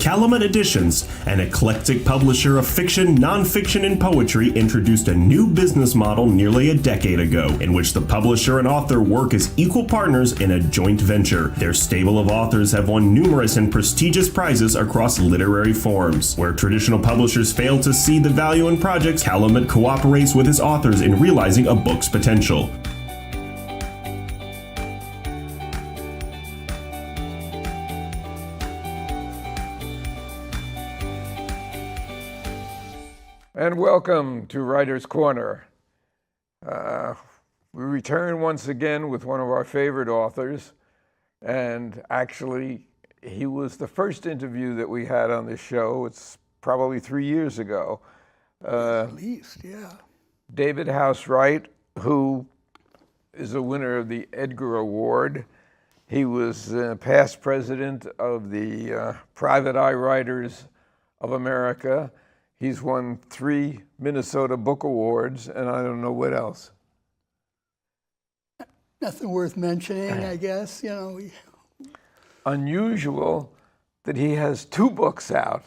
Calumet Editions, an eclectic publisher of fiction, nonfiction, and poetry, introduced a new business model nearly a decade ago, in which the publisher and author work as equal partners in a joint venture. Their stable of authors have won numerous and prestigious prizes across literary forms. Where traditional publishers fail to see the value in projects, Calumet cooperates with his authors in realizing a book's potential. And welcome to Writer's Corner. We return once again with one of our favorite authors, and actually he was the first interview that we had on this show. It's probably 3 years ago. At least, yeah. David Housewright, who is a winner of the Edgar Award. He was past president of the Private Eye Writers of America. He's won 3 Minnesota Book Awards, and I don't know what else. Nothing worth mentioning, I guess. You know. Unusual that he has 2 books out.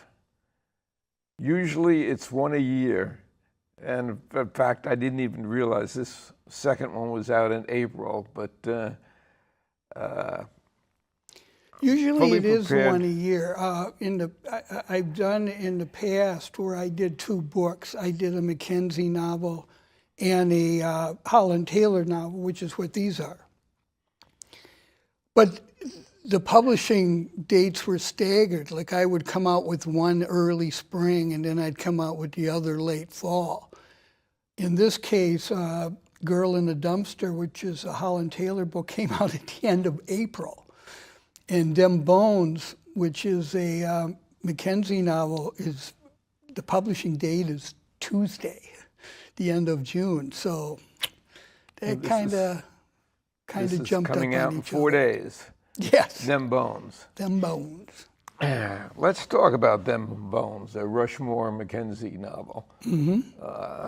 Usually it's one a year. And in fact, I didn't even realize this second one was out in April, but Usually it is one a year. I've done in the past where I did 2 books. I did a McKenzie novel and a Holland Taylor novel, which is what these are. But the publishing dates were staggered. Like I would come out with one early spring and then I'd come out with the other late fall. In this case, Girl in the Dumpster, which is a Holland Taylor book, came out at the end of April. And Them Bones, which is a McKenzie novel, the publishing date is Tuesday, the end of June. So that kind of jumped up on each other. Coming out in 4 days. Yes. Them Bones. Them Bones. Let's talk about Them Bones, a Rushmore McKenzie novel. Mm-hmm.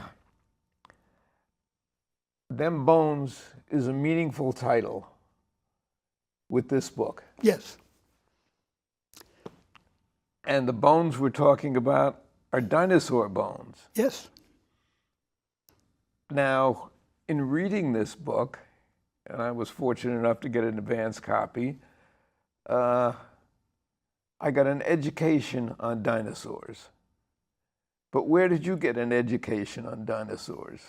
Them Bones is a meaningful title with this book. Yes. And the bones we're talking about are dinosaur bones. Yes. Now, in reading this book, and I was fortunate enough to get an advance copy, I got an education on dinosaurs. But where did you get an education on dinosaurs?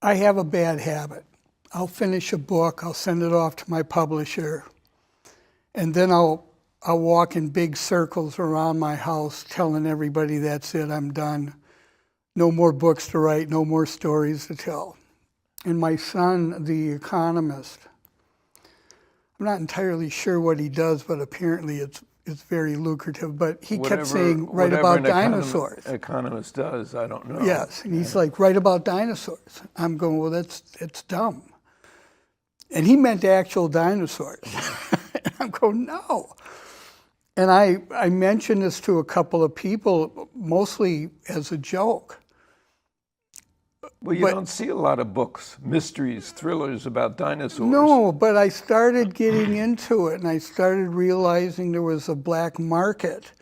I have a bad habit. I'll finish a book, I'll send it off to my publisher, and then I'll walk in big circles around my house telling everybody that's it, I'm done. No more books to write, no more stories to tell. And my son, the economist, I'm not entirely sure what he does, but apparently it's very lucrative, but he kept saying, write about dinosaurs. Economist does, I don't know. Yes, and he's like, write about dinosaurs. I'm going, well, it's dumb. And he meant actual dinosaurs. I'm going, no. And I mentioned this to a couple of people, mostly as a joke. Well, you don't see a lot of books, mysteries, thrillers about dinosaurs. No, but I started getting into it, and I started realizing there was a black market.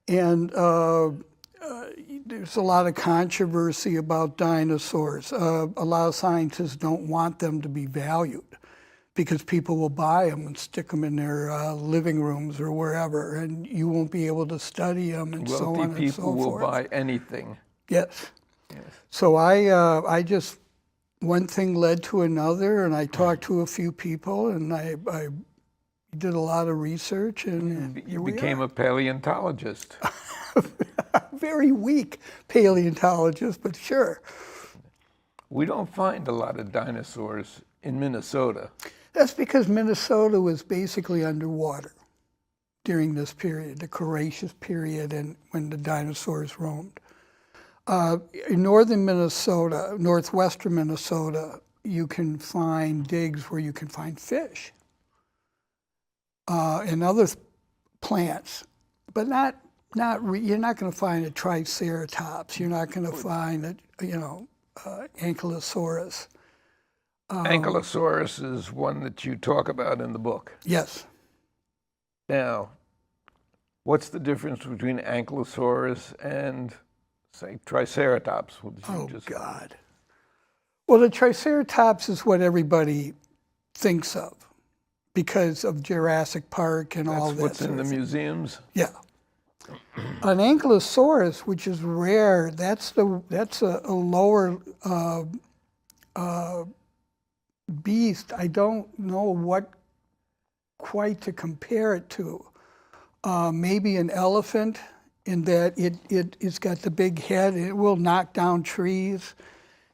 And there's a lot of controversy about dinosaurs. A lot of scientists don't want them to be valued because people will buy them and stick them in their living rooms or wherever, and you won't be able to study them and so on and so forth. Wealthy people will buy anything. Yes. So I just, one thing led to another, and I talked to a few people, and I did a lot of research, and you became a paleontologist. Very weak paleontologist, but sure. We don't find a lot of dinosaurs in Minnesota. That's because Minnesota was basically underwater during this period, the Cretaceous period, and when the dinosaurs roamed. In northern Minnesota, northwestern Minnesota, you can find digs where you can find fish and other plants, but you're not going to find a Triceratops. You're not going to find a, Ankylosaurus. Ankylosaurus is one that you talk about in the book. Yes. Now, what's the difference between Ankylosaurus and, say, Triceratops? God. Well, the Triceratops is what everybody thinks of because of Jurassic Park and all that. That's what's in the museums? Yeah. An Ankylosaurus, which is rare, that's a lower beast. I don't know what quite to compare it to. Maybe an elephant, in that it's got the big head. It will knock down trees,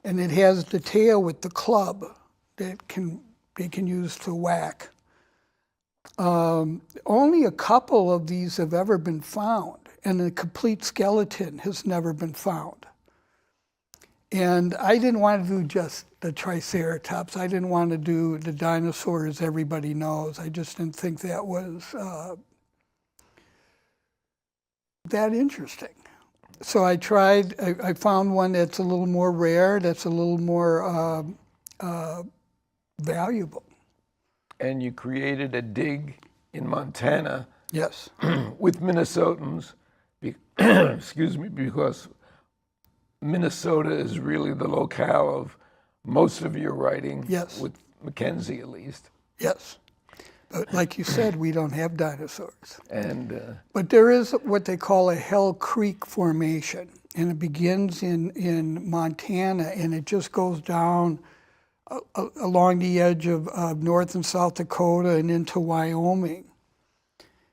and it has the tail with the club that they can use to whack. Only a couple of these have ever been found, and a complete skeleton has never been found. And I didn't want to do just the Triceratops. I didn't want to do the dinosaurs everybody knows. I just didn't think that was that interesting. So I tried, I found one that's a little more rare, that's a little more valuable. And you created a dig in Montana. Yes. With Minnesotans, excuse me, because Minnesota is really the locale of most of your writing. Yes. With McKenzie, at least. Yes. But like you said, we don't have dinosaurs. But there is what they call a Hell Creek Formation, and it begins in Montana, and it just goes down along the edge of North and South Dakota and into Wyoming.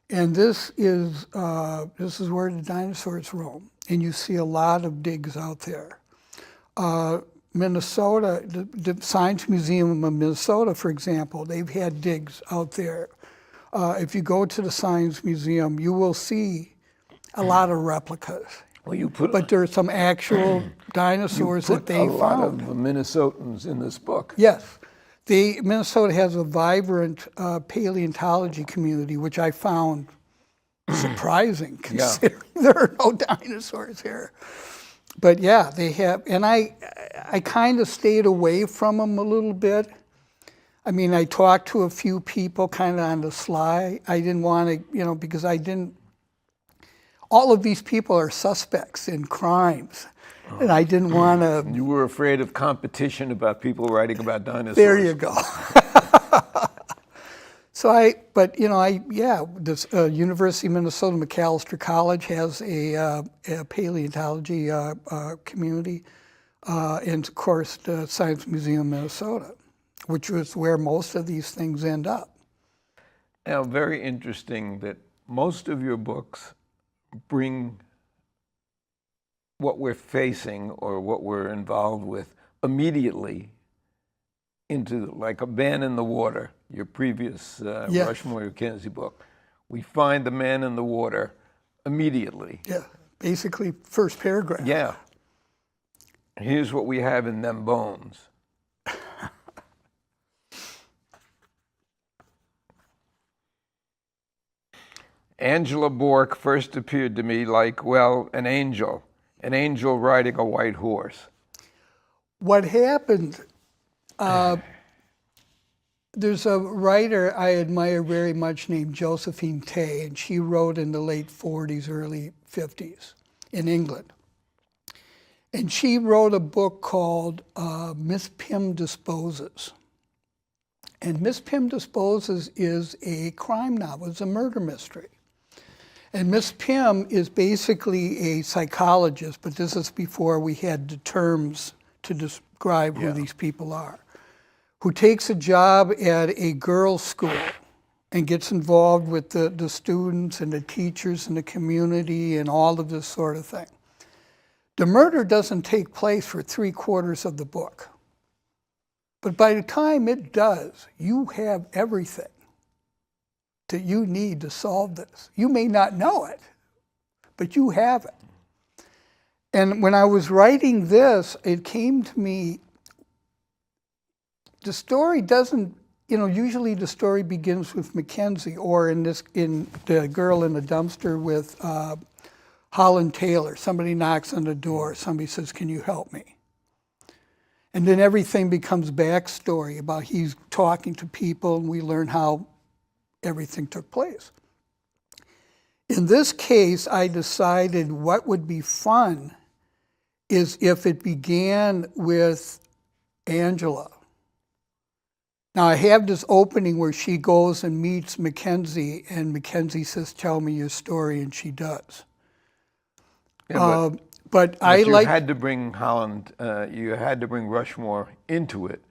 And this is where the dinosaurs roam, and you see a lot of digs out there. Minnesota, the Science Museum of Minnesota, for example, they've had digs out there. If you go to the Science Museum, you will see a lot of replicas. Well, but there are some actual dinosaurs that they found. A lot of Minnesotans in this book. Yes. Minnesota has a vibrant paleontology community, which I found surprising, considering there are no dinosaurs here. But yeah, they have, and I kind of stayed away from them a little bit. I mean, I talked to a few people kind of on the sly. I didn't want to, because all of these people are suspects in crimes, and I didn't want to. You were afraid of competition about people writing about dinosaurs. There you go. This University of Minnesota Macalester College has a paleontology community, and of course the Science Museum of Minnesota, which is where most of these things end up. Now, very interesting that most of your books bring what we're facing or what we're involved with immediately into, like a Man in the Water, your previous Rushmore McKenzie book. We find the man in the water immediately. Yeah, basically first paragraph. Yeah. Here's what we have in them bones. Angela Bork first appeared to me like, an angel riding a white horse. What happened, there's a writer I admire very much named Josephine Tay, and she wrote in the late 40s, early 50s in England. And she wrote a book called Miss Pym Disposes. And Miss Pym Disposes is a crime novel, it's a murder mystery. And Miss Pym is basically a psychologist, but this is before we had the terms to describe who these people are, who takes a job at a girls' school and gets involved with the students and the teachers and the community and all of this sort of thing. The murder doesn't take place for 3/4 of the book. But by the time it does, you have everything that you need to solve this. You may not know it, but you have it. And when I was writing this, it came to me, the story doesn't, usually the story begins with McKenzie, or in The Girl in the Dumpster with Holland Taylor. Somebody knocks on the door, somebody says, "Can you help me?" And then everything becomes backstory about he's talking to people, and we learn how everything took place. In this case, I decided what would be fun is if it began with Angela. Now, I have this opening where she goes and meets Mackenzie, and Mackenzie says, "Tell me your story," and she does. Yeah, but I you like. had to bring Holland, you had to bring Rushmore into it.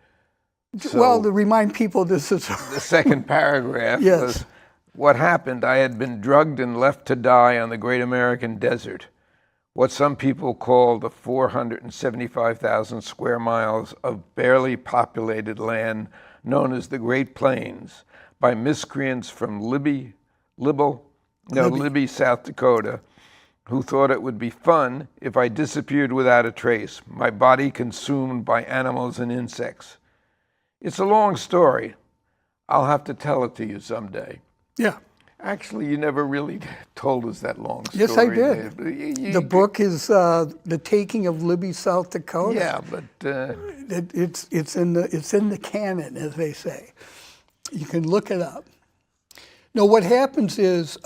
So Well, to remind people, this is the second paragraph Yes. was, what happened, I had been drugged and left to die on the great American desert, what some people call the 475,000 square miles of barely populated land known as the Great Plains, by miscreants from Libby, South Dakota, who thought it would be fun if I disappeared without a trace, my body consumed by animals and insects. It's a long story. I'll have to tell it to you someday. Yeah. Actually, you never really told us that long story. Yes, I did. You- The book is The Taking of Libby, South Dakota. Yeah, but It's in the canon, as they say. You can look it up. No, what happens is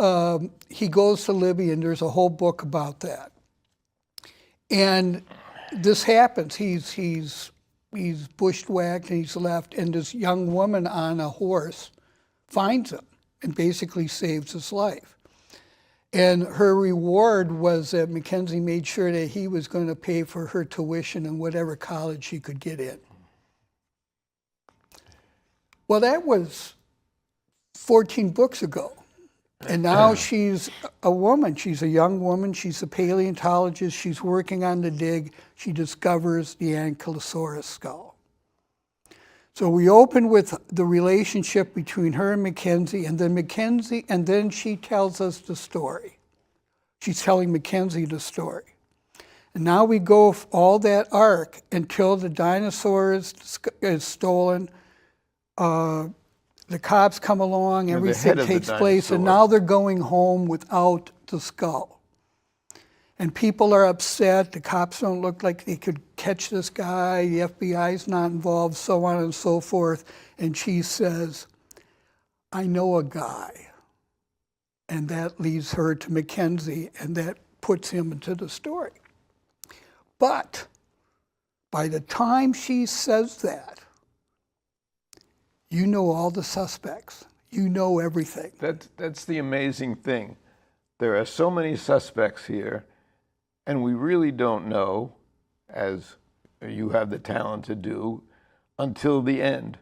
he goes to Libby, and there's a whole book about that. And this happens. He's bushwhacked, and he's left, and this young woman on a horse finds him and basically saves his life. And her reward was that Mackenzie made sure that he was going to pay for her tuition in whatever college she could get in. Well, that was 14 books ago. And now she's a woman. She's a young woman. She's a paleontologist. She's working on the dig. She discovers the Ankylosaurus skull. So we open with the relationship between her and Mackenzie, and then she tells us the story. She's telling Mackenzie the story. And now we go all that arc until the dinosaur is stolen. The cops come along, everything takes place, and now they're going home without the skull. And people are upset. The cops don't look like they could catch this guy. The FBI's not involved, so on and so forth. And she says, I know a guy. And that leads her to Mackenzie, and that puts him into the story. But by the time she says that, you know all the suspects. You know everything. that's the amazing thing. There are so many suspects here, and we really don't know, as you have the talent to do, until the end,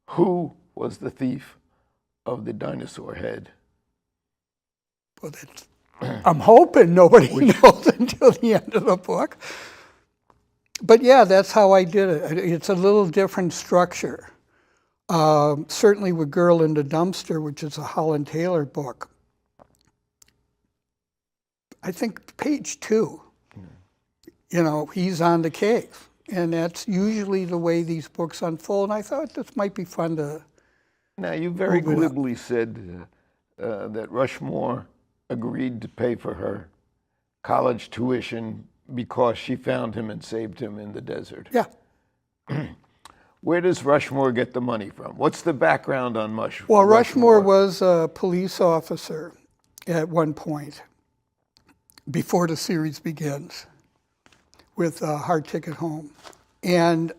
who was the thief of the dinosaur head. Well, I'm hoping nobody knows until the end of the book. But yeah, that's how I did it. It's a little different structure. Certainly with Girl in the Dumpster, which is a Holland Taylor book, I think page 2, he's on the cave. And that's usually the way these books unfold. And I thought this might be fun to... Now, you very glibly said that Rushmore agreed to pay for her college tuition because she found him and saved him in the desert. Yeah. Where does Rushmore get the money from? What's the background on Rushmore? Well, Rushmore was a police officer at one point before the series begins with Hard Ticket Home. And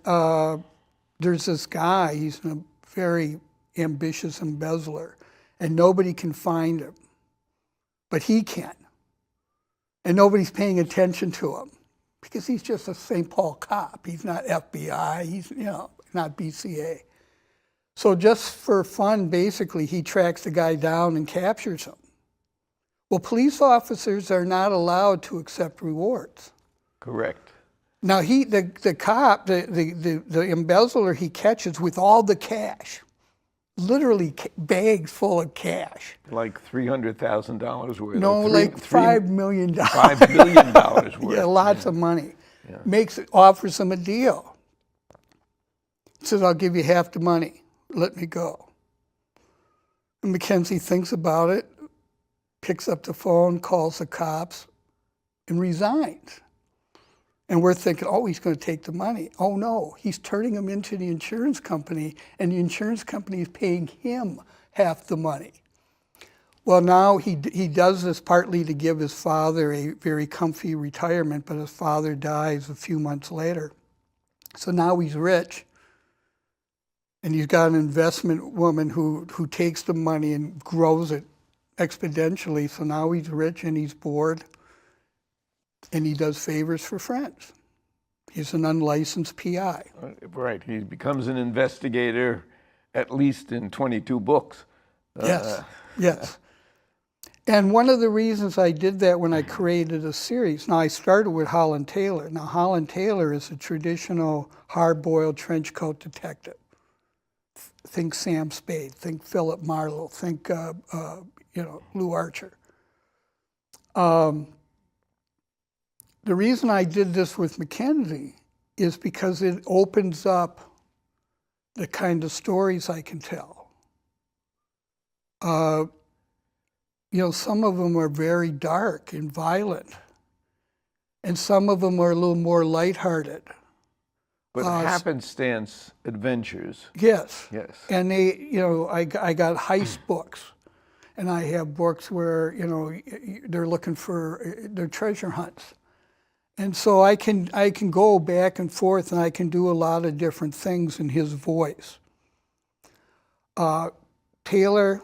there's this guy, he's a very ambitious embezzler, and nobody can find him. But he can. And nobody's paying attention to him because he's just a St. Paul cop. He's not FBI, he's, not BCA. So just for fun, basically, he tracks the guy down and captures him. Well, police officers are not allowed to accept rewards. Correct. Now, the cop, the embezzler he catches with all the cash, literally bags full of cash. Like $300,000 worth? No, like $5 million. $5 million worth. Yeah, lots of money. Yeah. Offers him a deal. Says, I'll give you half the money. Let me go. And Mackenzie thinks about it, picks up the phone, calls the cops, and resigns. And we're thinking, oh, he's going to take the money. Oh, no, he's turning them into the insurance company, and the insurance company is paying him half the money. Well, now he does this partly to give his father a very comfy retirement, but his father dies a few months later. So now he's rich, and he's got an investment woman who takes the money and grows it exponentially. So now he's rich and he's bored, and he does favors for friends. He's an unlicensed PI. Right. He becomes an investigator, at least in 22 books. Yes, yes. And one of the reasons I did that when I created a series, now I started with Holland Taylor. Now Holland Taylor is a traditional hard-boiled trench coat detective. Think Sam Spade, think Philip Marlowe, think Lou Archer. The reason I did this with McKenzie is because it opens up the kind of stories I can tell. Some of them are very dark and violent, and some of them are a little more lighthearted. But happenstance adventures. Yes. Yes. And I got heist books, and I have books where they're looking for their treasure hunts, and so I can go back and forth, and I can do a lot of different things in his voice. Taylor.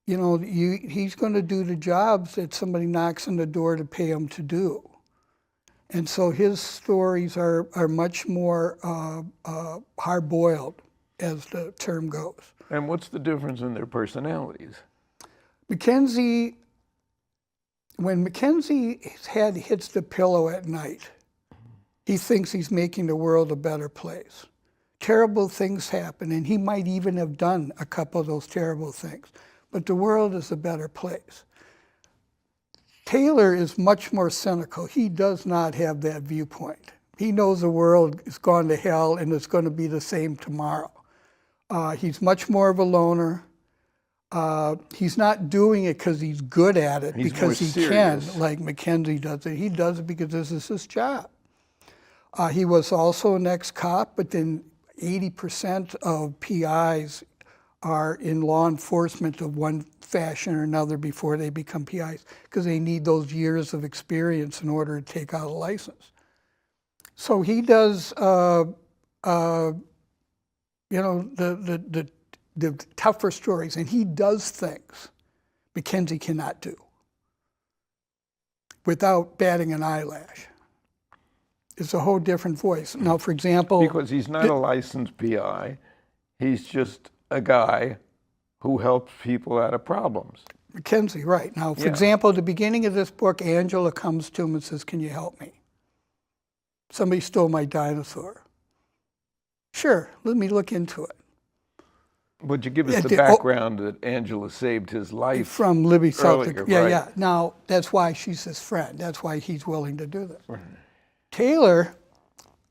He's going to do the jobs that somebody knocks on the door to pay him to do. And so his stories are much more hard-boiled, as the term goes. And what's the difference in their personalities? McKenzie, when McKenzie's head hits the pillow at night, he thinks he's making the world a better place. Terrible things happen, and he might even have done a couple of those terrible things. But the world is a better place. Taylor is much more cynical. He does not have that viewpoint. He knows the world is gone to hell and it's going to be the same tomorrow. He's much more of a loner. He's not doing it because he's good at it, because he can, like McKenzie does it. He does it because this is his job. He was also an ex-cop, but then 80% of PIs are in law enforcement of one fashion or another before they become PIs, because they need those years of experience in order to take out a license. So he does, the tougher stories, and he does things McKenzie cannot do without batting an eyelash. It's a whole different voice. Now, for example... Because he's not a licensed PI. He's just a guy who helps people out of problems. McKenzie, right. Now, for example, at the beginning of this book, Angela comes to him and says, "Can you help me? Somebody stole my dinosaur." "Sure, let me look into it." Would you give us the background that Angela saved his life from Libby, South Dakota? Yeah, right. yeah. Now, that's why she's his friend. That's why he's willing to do this. Right. Taylor,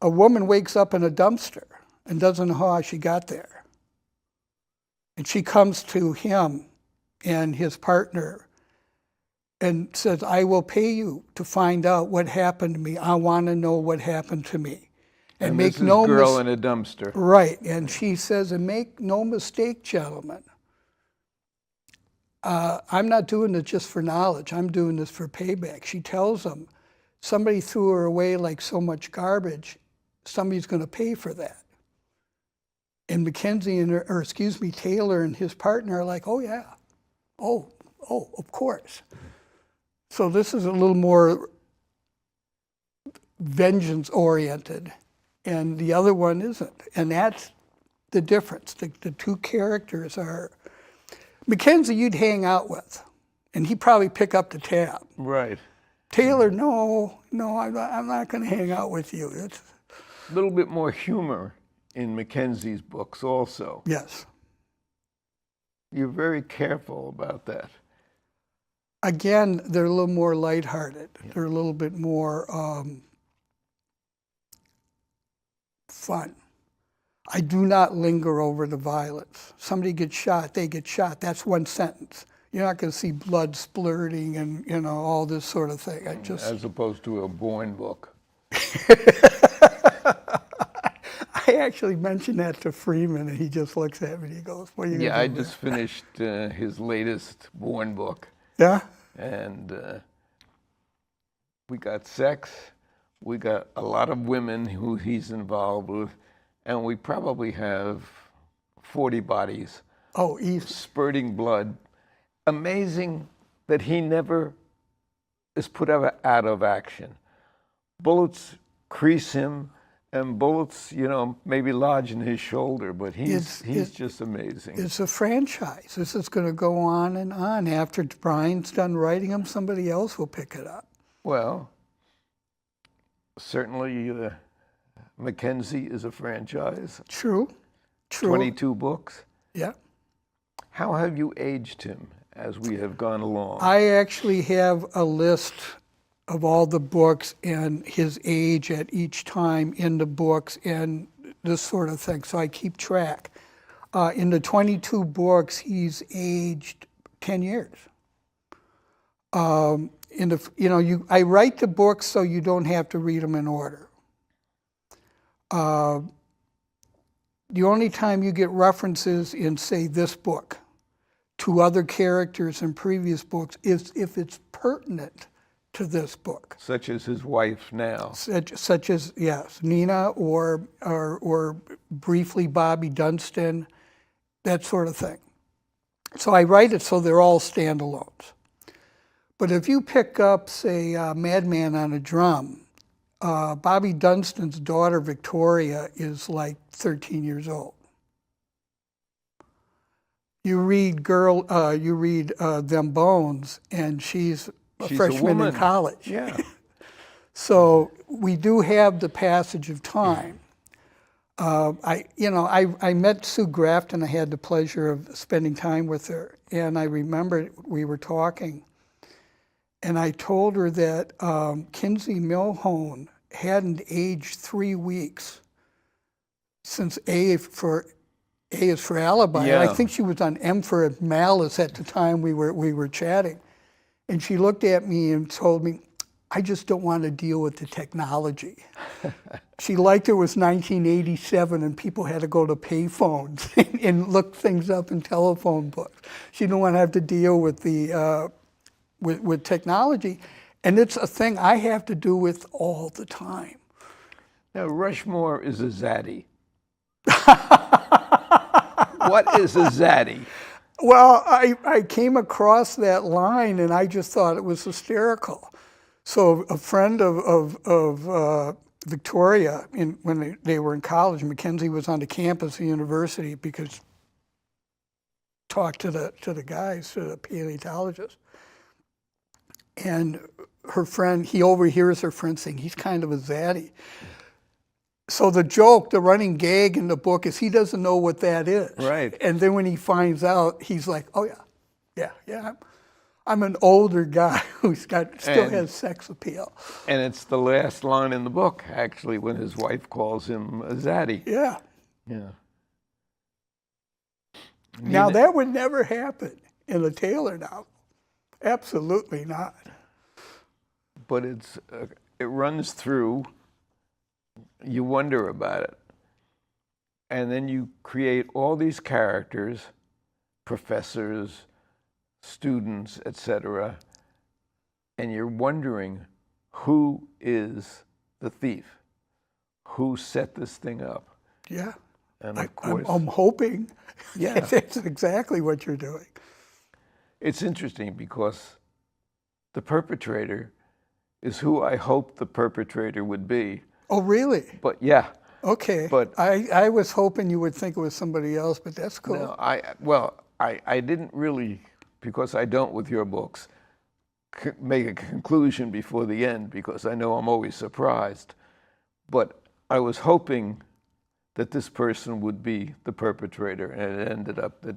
a woman wakes up in a dumpster and doesn't know how she got there. And she comes to him and his partner and says, "I will pay you to find out what happened to me. I want to know what happened to me." And make this no girl in a dumpster. Right. And she says, "And make no mistake, gentlemen, I'm not doing this just for knowledge. I'm doing this for payback." She tells him, somebody threw her away like so much garbage. Somebody's going to pay for that. And McKenzie and Taylor and his partner are like, "Oh yeah, oh, of course." So this is a little more vengeance-oriented, and the other one isn't. And that's the difference. The two characters are... McKenzie you'd hang out with, and he'd probably pick up the tab. Right. Taylor, no, I'm not going to hang out with you. It's a little bit more humor in Mackenzie's books also. Yes. You're very careful about that. Again, they're a little more lighthearted. Yeah. They're a little bit more fun. I do not linger over the violence. Somebody gets shot, they get shot. That's one sentence. You're not going to see blood splurting and all this sort of thing. As opposed to a Bourne book. I actually mentioned that to Freeman, and he just looks at me and he goes, "What are you Yeah, gonna I do, just finished his latest Bourne book, man?" and we got sex, we got a lot of women who he's involved with, and we probably have 40 bodies Oh, easy. spurting blood. Amazing that he never is put out of action. Bullets crease him, and bullets, maybe lodge in his shoulder, but he's just amazing. It's a franchise. This is going to go on and on. After Brian's done writing them, somebody else will pick it up. Well, certainly McKenzie is a franchise. True. 22 books. Yeah. How have you aged him as we have gone along? I actually have a list of all the books and his age at each time in the books and this sort of thing, so I keep track. In the 22 books, he's aged 10 years. I write the books so you don't have to read them in order. The only time you get references in, say, this book to other characters in previous books is if it's pertinent to this book. Such as his wife now. Such as, yes, Nina or briefly Bobby Dunstan, that sort of thing. So I write it so they're all standalones. But if you pick up, say, Madman on a Drum, Bobby Dunstan's daughter, Victoria, is like 13 years old. You read Them Bones, and she's a freshman in college. Yeah. So we do have the passage of time. I met Sue Grafton. I had the pleasure of spending time with her, and I remember we were talking, and I told her that Kinsey Milhone hadn't aged 3 weeks since A is for Alibi. Yeah. And I think she was on M for Malice at the time we were chatting. And she looked at me and told me, "I just don't want to deal with the technology." She liked it was 1987 and people had to go to payphones and look things up in telephone books. She didn't want to have to deal with the with technology. And it's a thing I have to do with all the time. Now, Rushmore is a zaddy. What is a zaddy? Well, I came across that line and I just thought it was hysterical. So a friend of Victoria, when they were in college, Mackenzie was on the campus of the university because talked to the guys, to the paleontologists. And her friend, he overhears her friend saying, "He's kind of a zaddy." So the joke, the running gag in the book is he doesn't know what that is. Right. And then when he finds out, he's like, "Oh yeah, I'm an older guy who's still has sex appeal." And it's the last line in the book, actually, when his wife calls him a zaddy. Yeah. Yeah. Now that would never happen in a Taylor novel. Absolutely not. But it runs through. You wonder about it. And then you create all these characters, professors, students, etc., and you're wondering who is the thief? Who set this thing up? Yeah. And of course, I'm hoping. Yeah. That's exactly what you're doing. It's interesting because the perpetrator is who I hoped the perpetrator would be. Oh, really? But yeah. Okay. But I was hoping you would think it was somebody else, but that's cool. No, I didn't really, because I don't with your books, make a conclusion before the end because I know I'm always surprised. But I was hoping that this person would be the perpetrator, and it ended up that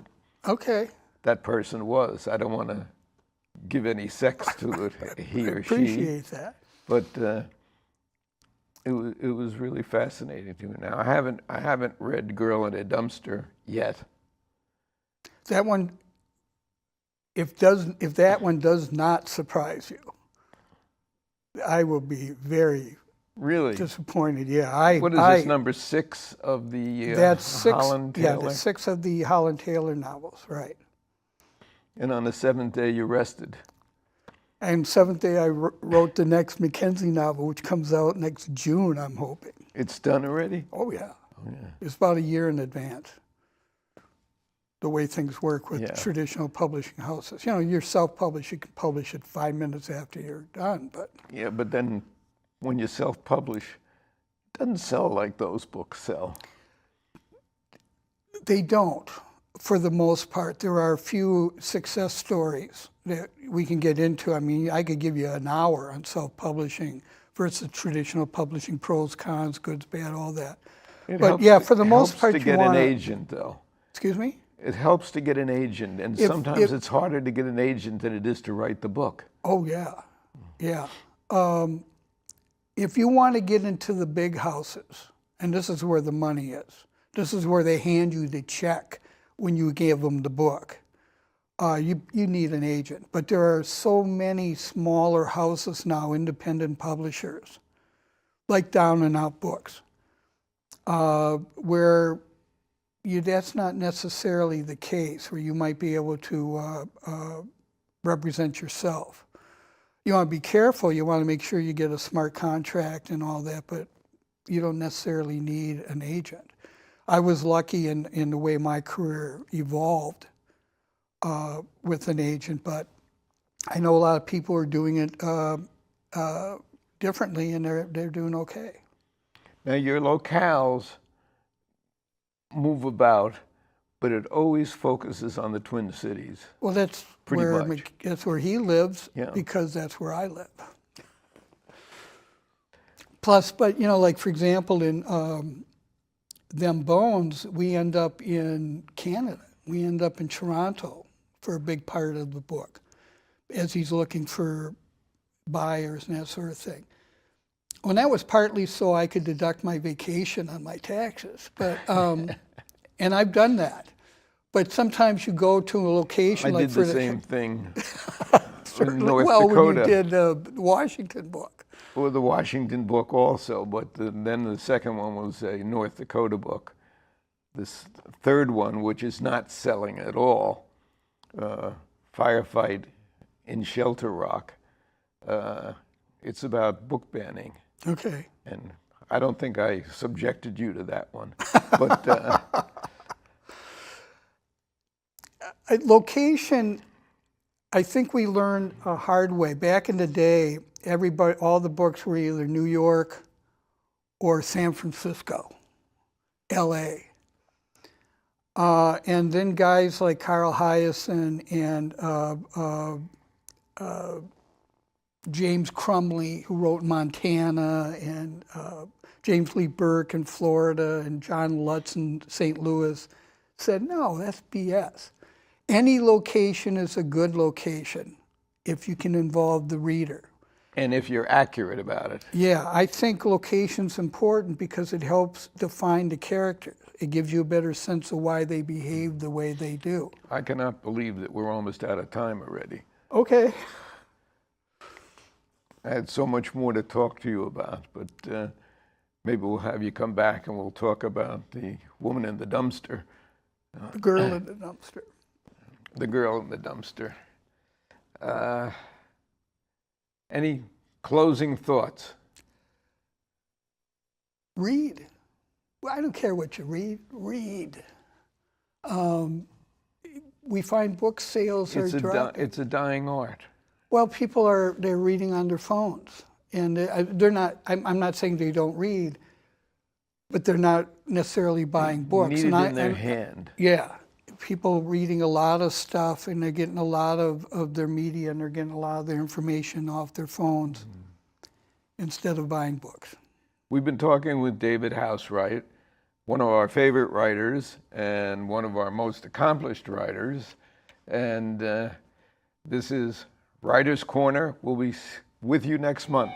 that person was. I don't want to give any sex to it, he or she. Appreciate that. But it was really fascinating to me. Now I haven't read Girl in a Dumpster yet. That one, if that one does not surprise you, I will be very Really? Disappointed, yeah. What is this, number 6 of the That's six, Holland yeah, Taylor? the 6 of the Holland Taylor novels, right. And on the 7th day, you rested. And 7th day, I wrote the next McKenzie novel, which comes out next June, I'm hoping. It's done already? Oh, yeah. It's about a year in advance, the way things work with traditional publishing houses. You know, you're self-published, you can publish it 5 minutes after you're done, but... Yeah, but then when you self-publish, it doesn't sell like those books sell. They don't, for the most part. There are a few success stories that we can get into. I mean, I could give you an hour on self-publishing versus traditional publishing, pros, cons, goods, bad, all that. Yeah, for the most part, it helps to get an agent, though. Excuse me? It helps to get an agent, and sometimes it's harder to get an agent than it is to write the book. Oh, yeah, yeah. If you want to get into the big houses, and this is where the money is, this is where they hand you the check when you give them the book, you need an agent. But there are so many smaller houses now, independent publishers, like Down and Out Books, where that's not necessarily the case, where you might be able to represent yourself. You want to be careful, you want to make sure you get a smart contract and all that, but you don't necessarily need an agent. I was lucky in the way my career evolved with an agent, but I know a lot of people are doing it differently, and they're doing okay. Now, your locales move about, but it always focuses on the Twin Cities. Well, that's where he lives, because that's where I live. Plus, but you know, like for example, in Them Bones, we end up in Canada. We end up in Toronto for a big part of the book, as he's looking for buyers and that sort of thing. Well, that was partly so I could deduct my vacation on my taxes, but and I've done that. But sometimes you go to a location like the same thing in North Dakota. When you did the Washington book. Well, the Washington book also, but then the second one was a North Dakota book. This third one, which is not selling at all, Firefight in Shelter Rock, it's about book banning. Okay. And I don't think I subjected you to that one, but... Location, I think we learned a hard way. Back in the day, all the books were either New York or San Francisco, LA. And then guys like Carl Hiaasen and James Crumley, who wrote Montana, and James Lee Burke in Florida, and John Lutz in St. Louis, said, no, that's BS. Any location is a good location if you can involve the reader. And if you're accurate about it. Yeah, I think location's important because it helps define the characters. It gives you a better sense of why they behave the way they do. I cannot believe that we're almost out of time already. Okay. I had so much more to talk to you about, but maybe we'll have you come back and we'll talk about the woman in the dumpster. The girl in the dumpster. The girl in the dumpster. Any closing thoughts? Read. Well, I don't care what you read. Read. We find book sales are dropping. It's a dying art. Well, they're reading on their phones, and they're not. I'm not saying they don't read, but they're not necessarily buying books. Need it in their hand. Yeah. People reading a lot of stuff, and they're getting a lot of their media, and they're getting a lot of their information off their phones instead of buying books. We've been talking with David Housewright, one of our favorite writers and one of our most accomplished writers. And this is Writer's Corner. We'll be with you next month.